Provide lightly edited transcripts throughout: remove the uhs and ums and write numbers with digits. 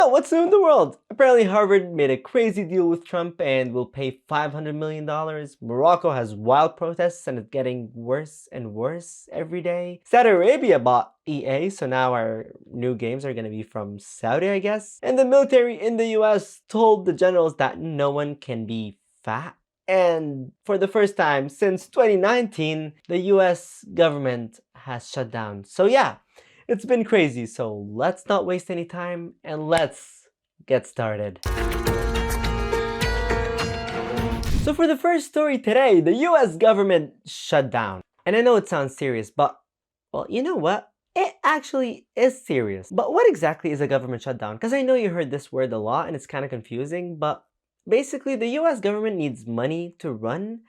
Oh, what's new in the world? Apparently Harvard made a crazy deal with Trump and will pay $500 million. Morocco has wild protests and it's getting worse and worse every day. Saudi Arabia bought EA, so now our new games are going to be from Saudi, I guess. And the military in the US told the generals that no one can be fat. And for the first time since 2019, the US government has shut down. So yeah, it's been crazy, so let's not waste any time and let's get started. So for the first story today, the US government shut down. And I know it sounds serious, but well, you know what? It actually is serious. But what exactly is a government shutdown? Because I know you heard this word a lot and it's kind of confusing, but basically the US government needs money to run,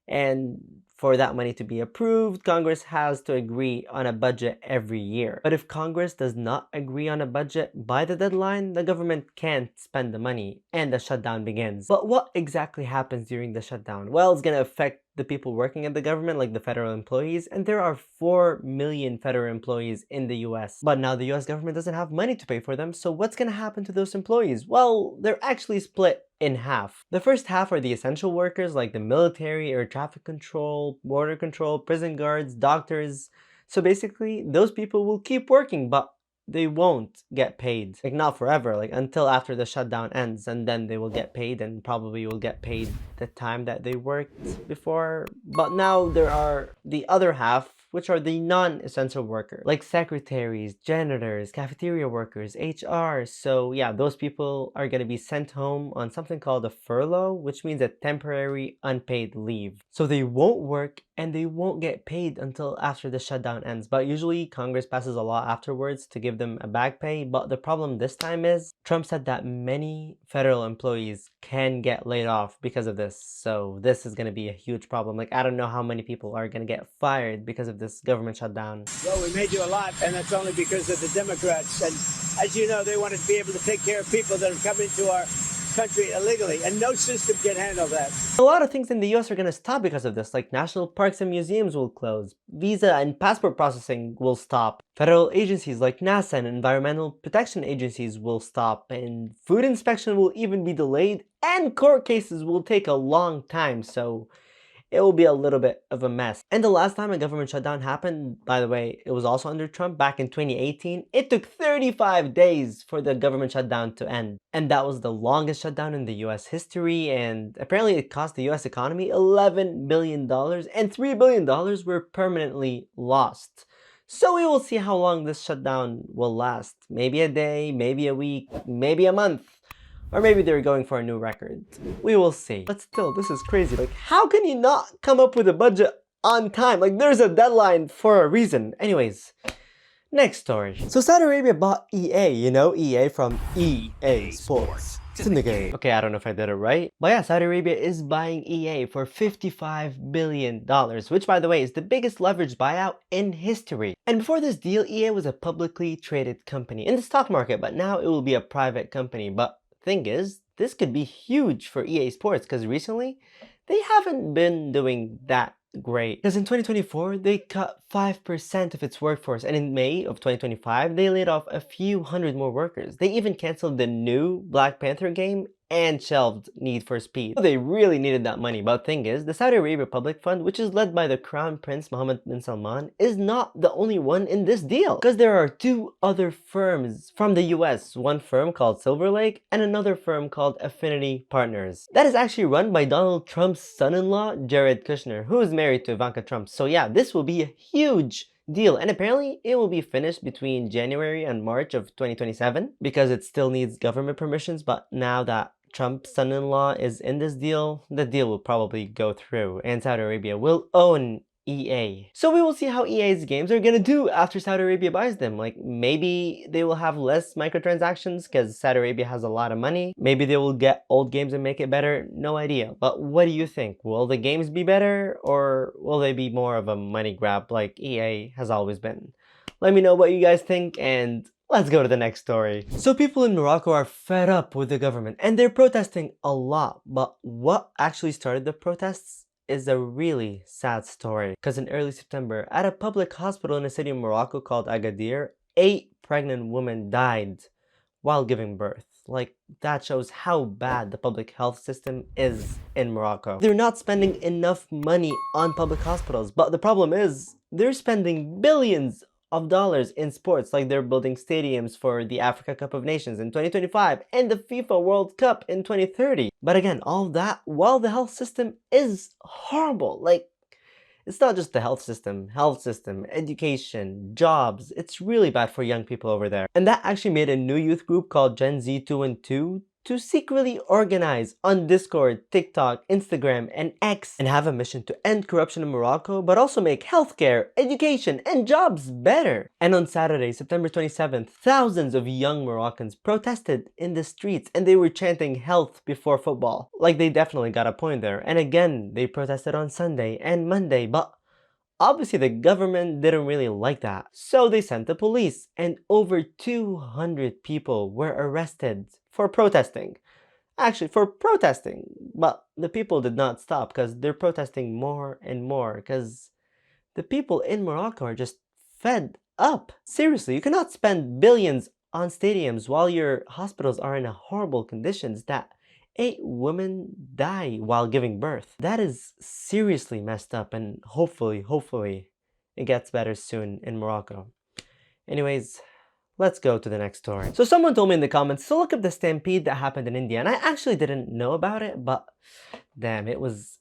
and for that money to be approved, Congress has to agree on a budget every year. But if Congress does not agree on a budget by the deadline, the government can't spend the money and the shutdown begins. But what exactly happens during the shutdown? Well, it's going to affect the people working at the government, like the federal employees, and there are 4 million federal employees in the US. But now the US government doesn't have money to pay for them, so what's going to happen to those employees? Well, they're actually split in half. The first half are the essential workers like the military, air traffic control, border control, prison guards, doctors. So basically, those people will keep working, but they won't get paid. Like not forever, like until after the shutdown ends, and then they will get paid and probably will get paid the time that they worked before. But now there are the other half, which are the non-essential workers, like secretaries, janitors, cafeteria workers, HR. So yeah, those people are going to be sent home on something called a furlough, which means a temporary unpaid leave. So they won't work and they won't get paid until after the shutdown ends. But usually Congress passes a law afterwards to give them a back pay. But the problem this time is Trump said that many federal employees can get laid off because of this. So this is going to be a huge problem. Like I don't know how many people are going to get fired because of this government shutdown. Well, we may do a lot, and that's only because of the Democrats. And as you know, they want to be able to take care of people that have come into our country illegally, and no system can handle that. A lot of things in the US are going to stop because of this, like national parks and museums will close, visa and passport processing will stop, federal agencies like NASA and environmental protection agencies will stop, and food inspection will even be delayed, and court cases will take a long time, so it will be a little bit of a mess. And the last time a government shutdown happened, by the way, it was also under Trump back in 2018. It took 35 days for the government shutdown to end. And that was the longest shutdown in the US history. And apparently it cost the US economy $11 billion and $3 billion were permanently lost. So we will see how long this shutdown will last. Maybe a day, maybe a week, maybe a month. Or maybe they're going for a new record. We will see. But still, this is crazy. Like, how can you not come up with a budget on time? Like, there's a deadline for a reason. Anyways, next story. So Saudi Arabia bought EA, you know, EA from EA Sports. It's in the game. Okay, I don't know if I did it right. But yeah, Saudi Arabia is buying EA for $55 billion, which by the way is the biggest leveraged buyout in history. And before this deal, EA was a publicly traded company in the stock market, but now it will be a private company. But thing is, this could be huge for EA Sports because recently they haven't been doing that great. Because in 2024, they cut 5% of its workforce, and in May of 2025, they laid off a few hundred more workers. They even canceled the new Black Panther game and shelved Need for Speed. They really needed that money, but the thing is, the Saudi Arabia Public Fund, which is led by the Crown Prince Mohammed bin Salman, is not the only one in this deal. Because there are two other firms from the US, one firm called Silver Lake and another firm called Affinity Partners. That is actually run by Donald Trump's son-in-law, Jared Kushner, who is married to Ivanka Trump. So yeah, this will be a huge deal, and apparently it will be finished between January and March of 2027 because it still needs government permissions. But now that Trump's son-in-law is in this deal, the deal will probably go through and Saudi Arabia will own EA. So we will see how EA's games are gonna do after Saudi Arabia buys them. Like maybe they will have less microtransactions because Saudi Arabia has a lot of money. Maybe they will get old games and make it better. No idea. But what do you think? Will the games be better or will they be more of a money grab like EA has always been? Let me know what you guys think and let's go to the next story. So people in Morocco are fed up with the government and they're protesting a lot. But what actually started the protests is a really sad story. Because in early September, at a public hospital in a city in Morocco called Agadir, 8 pregnant women died while giving birth. Like, that shows how bad the public health system is in Morocco. They're not spending enough money on public hospitals, but the problem is they're spending billions of dollars in sports, like they're building stadiums for the Africa Cup of Nations in 2025 and the FIFA World Cup in 2030. But again, all that while the health system is horrible. Like, it's not just the health system, education, jobs. It's really bad for young people over there. And that actually made a new youth group called Gen Z 212 to secretly organize on Discord, TikTok, Instagram, and X and have a mission to end corruption in Morocco, but also make healthcare, education, and jobs better. And on Saturday, September 27th, thousands of young Moroccans protested in the streets and they were chanting health before football. Like, they definitely got a point there. And again, they protested on Sunday and Monday, but obviously the government didn't really like that. So they sent the police and over 200 people were arrested for protesting. Actually, for protesting. But the people did not stop because they're protesting more and more because the people in Morocco are just fed up. Seriously, you cannot spend billions on stadiums while your hospitals are in horrible conditions that 8 women die while giving birth. That is seriously messed up, and hopefully it gets better soon in Morocco. Anyways, let's go to the next story. So someone told me in the comments to look up the stampede that happened in India, and I actually didn't know about it, but damn, it was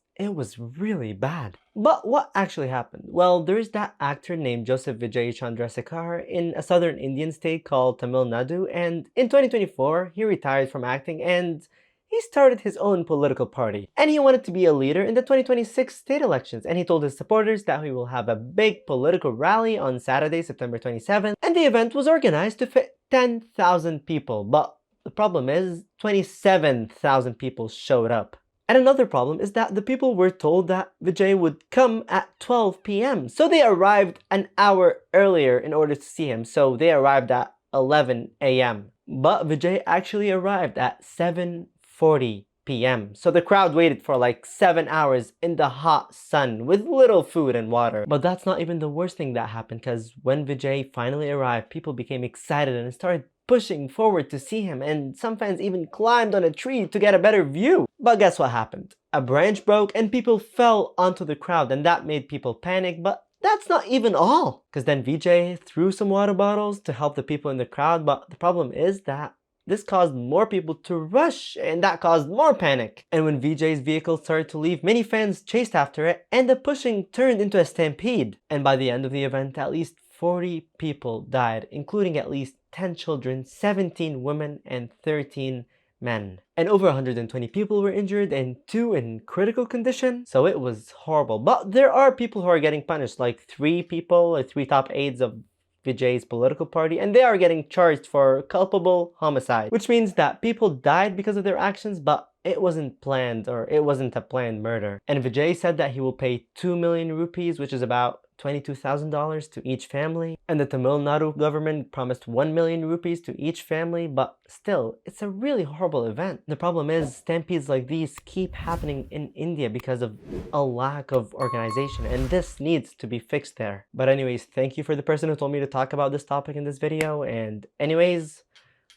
really bad. But what actually happened? Well, there's that actor named Joseph Vijay Chandrasekhar in a southern Indian state called Tamil Nadu, and in 2024, he retired from acting and he started his own political party. And he wanted to be a leader in the 2026 state elections, and he told his supporters that he will have a big political rally on Saturday, September 27th, and the event was organized to fit 10,000 people. But the problem is 27,000 people showed up. And another problem is that the people were told that Vijay would come at 12 p.m. So they arrived an hour earlier in order to see him. So they arrived at 11 a.m. But Vijay actually arrived at 7:40 p.m. So the crowd waited for like 7 hours in the hot sun with little food and water. But that's not even the worst thing that happened, because when Vijay finally arrived, people became excited and started pushing forward to see him, and some fans even climbed on a tree to get a better view. But guess what happened? A branch broke and people fell onto the crowd, and that made people panic. But that's not even all, because then Vijay threw some water bottles to help the people in the crowd. But the problem is that this caused more people to rush, and that caused more panic. And when Vijay's vehicle started to leave, many fans chased after it, and the pushing turned into a stampede. And by the end of the event, at least 40 people died, including at least 10 children, 17 women, and 13 men. And over 120 people were injured and 2 in critical condition. So it was horrible. But there are people who are getting punished, like 3 people, 3 top aides of Vijay's political party, and they are getting charged for culpable homicide, which means that people died because of their actions, but it wasn't planned, or it wasn't a planned murder. And Vijay said that he will pay 2 million rupees, which is about $22,000 to each family. And the Tamil Nadu government promised 1 million rupees to each family, but still, it's a really horrible event. The problem is, stampedes like these keep happening in India because of a lack of organization, and this needs to be fixed there. But anyways, thank you for the person who told me to talk about this topic in this video, and anyways,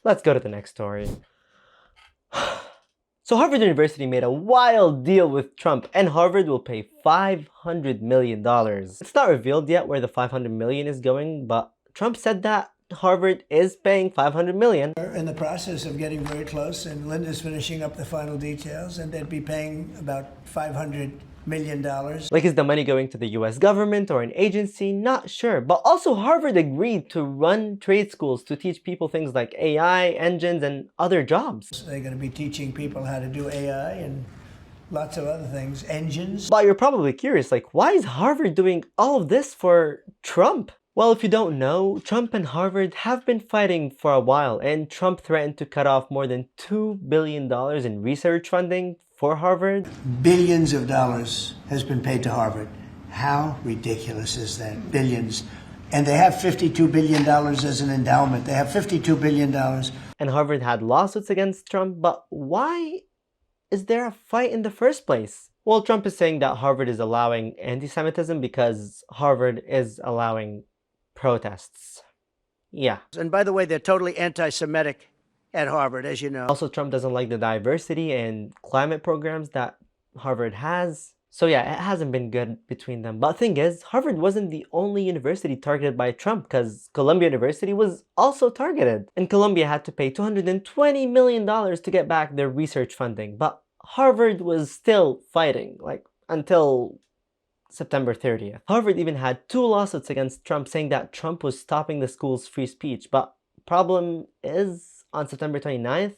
let's go to the next story. So Harvard University made a wild deal with Trump, and Harvard will pay $500 million. It's not revealed yet where the $500 million is going, but Trump said that Harvard is paying $500 million. We're in the process of getting very close, and Linda's finishing up the final details, and they'd be paying about $500 million. Like, is the money going to the US government or an agency? Not sure. But also Harvard agreed to run trade schools to teach people things like AI, engines, and other jobs. They're going to be teaching people how to do AI and lots of other things, engines. But you're probably curious, like, why is Harvard doing all of this for Trump? Well, if you don't know, Trump and Harvard have been fighting for a while, and Trump threatened to cut off more than $2 billion in research funding for Harvard. Billions of dollars has been paid to Harvard. How ridiculous is that? Billions. And they have $52 billion as an endowment. They have $52 billion. And Harvard had lawsuits against Trump, but why is there a fight in the first place? Well, Trump is saying that Harvard is allowing anti-Semitism because Harvard is allowing protests. Yeah. And by the way, they're totally anti-Semitic at Harvard, as you know. Also, Trump doesn't like the diversity and climate programs that Harvard has. So yeah, it hasn't been good between them. But the thing is, Harvard wasn't the only university targeted by Trump, because Columbia University was also targeted. And Columbia had to pay $220 million to get back their research funding. But Harvard was still fighting, like, until September 30th. Harvard even had 2 lawsuits against Trump saying that Trump was stopping the school's free speech. But problem is, on September 29th,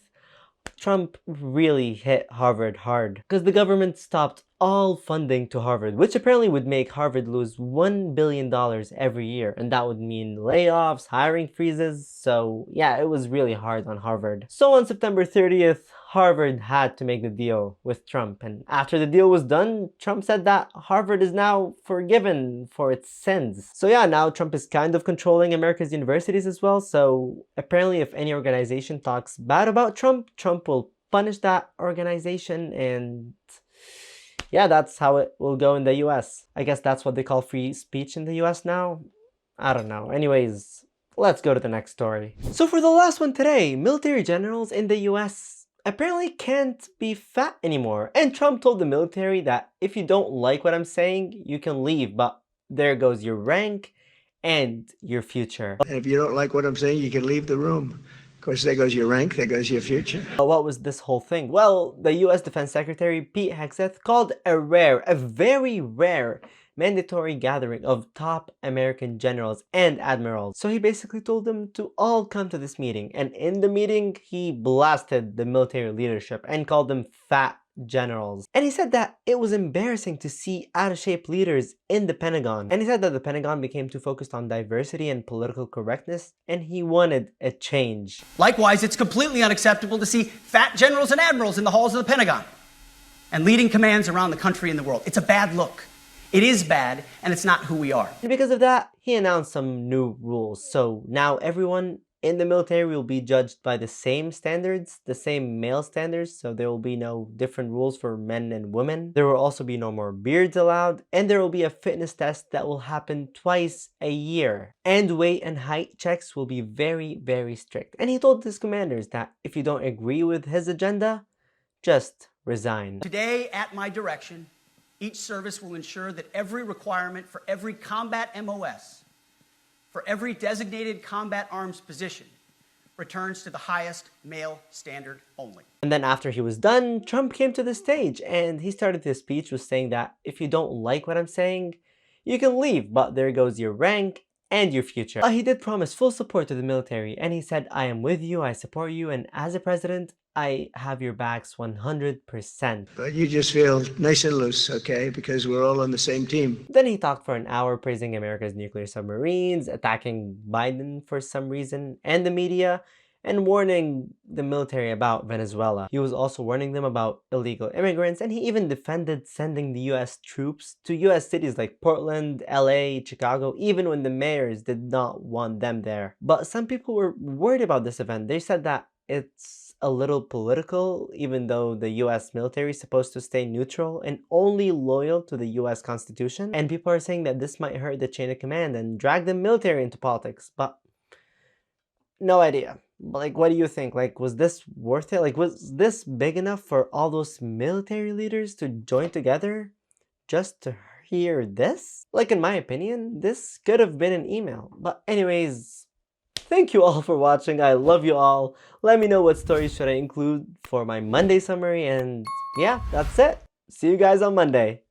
Trump really hit Harvard hard because the government stopped all funding to Harvard, which apparently would make Harvard lose $1 billion every year, and that would mean layoffs, hiring freezes. So yeah, it was really hard on Harvard. So on September 30th, Harvard had to make the deal with Trump, and after the deal was done, Trump said that Harvard is now forgiven for its sins. So yeah, now Trump is kind of controlling America's universities as well, so apparently if any organization talks bad about Trump, Trump will punish that organization, and yeah, that's how it will go in the US. I guess that's what they call free speech in the US now? I don't know. Anyways, let's go to the next story. So for the last one today, military generals in the US apparently can't be fat anymore. And Trump told the military that if you don't like what I'm saying, you can leave, but there goes your rank and your future. And if you don't like what I'm saying, you can leave the room. Of course, there goes your rank, there goes your future. But what was this whole thing? Well, the US Defense Secretary Pete Hegseth called a very rare mandatory gathering of top American generals and admirals. So he basically told them to all come to this meeting, and in the meeting he blasted the military leadership and called them fat generals. And he said that it was embarrassing to see out-of-shape leaders in the Pentagon. And he said that the Pentagon became too focused on diversity and political correctness, and he wanted a change. Likewise, it's completely unacceptable to see fat generals and admirals in the halls of the Pentagon and leading commands around the country and the world. It's a bad look. It is bad, and it's not who we are. And because of that, he announced some new rules. So now everyone in the military will be judged by the same standards, the same male standards, so there will be no different rules for men and women. There will also be no more beards allowed, and there will be a fitness test that will happen twice a year. And weight and height checks will be very strict. And he told his commanders that if you don't agree with his agenda, just resign. Today, at my direction, each service will ensure that every requirement for every combat MOS, for every designated combat arms position, returns to the highest male standard only. And then after he was done, Trump came to the stage and he started his speech with saying that if you don't like what I'm saying, you can leave, but there goes your rank and your future. He did promise full support to the military, and he said, I am with you, I support you, and as a president, I have your backs 100%. But you just feel nice and loose, okay? Because we're all on the same team. Then he talked for an hour praising America's nuclear submarines, attacking Biden for some reason, and the media, and warning the military about Venezuela. He was also warning them about illegal immigrants, and he even defended sending the US troops to US cities like Portland, LA, Chicago, even when the mayors did not want them there. But some people were worried about this event. They said that it's a little political, even though the US military is supposed to stay neutral and only loyal to the US Constitution. And people are saying that this might hurt the chain of command and drag the military into politics, but no idea. Like, what do you think? Like, was this worth it? Like, was this big enough for all those military leaders to join together just to hear this? Like, in my opinion, this could have been an email. But anyways, thank you all for watching. I love you all. Let me know what stories should I include for my Monday summary. And yeah, that's it. See you guys on Monday.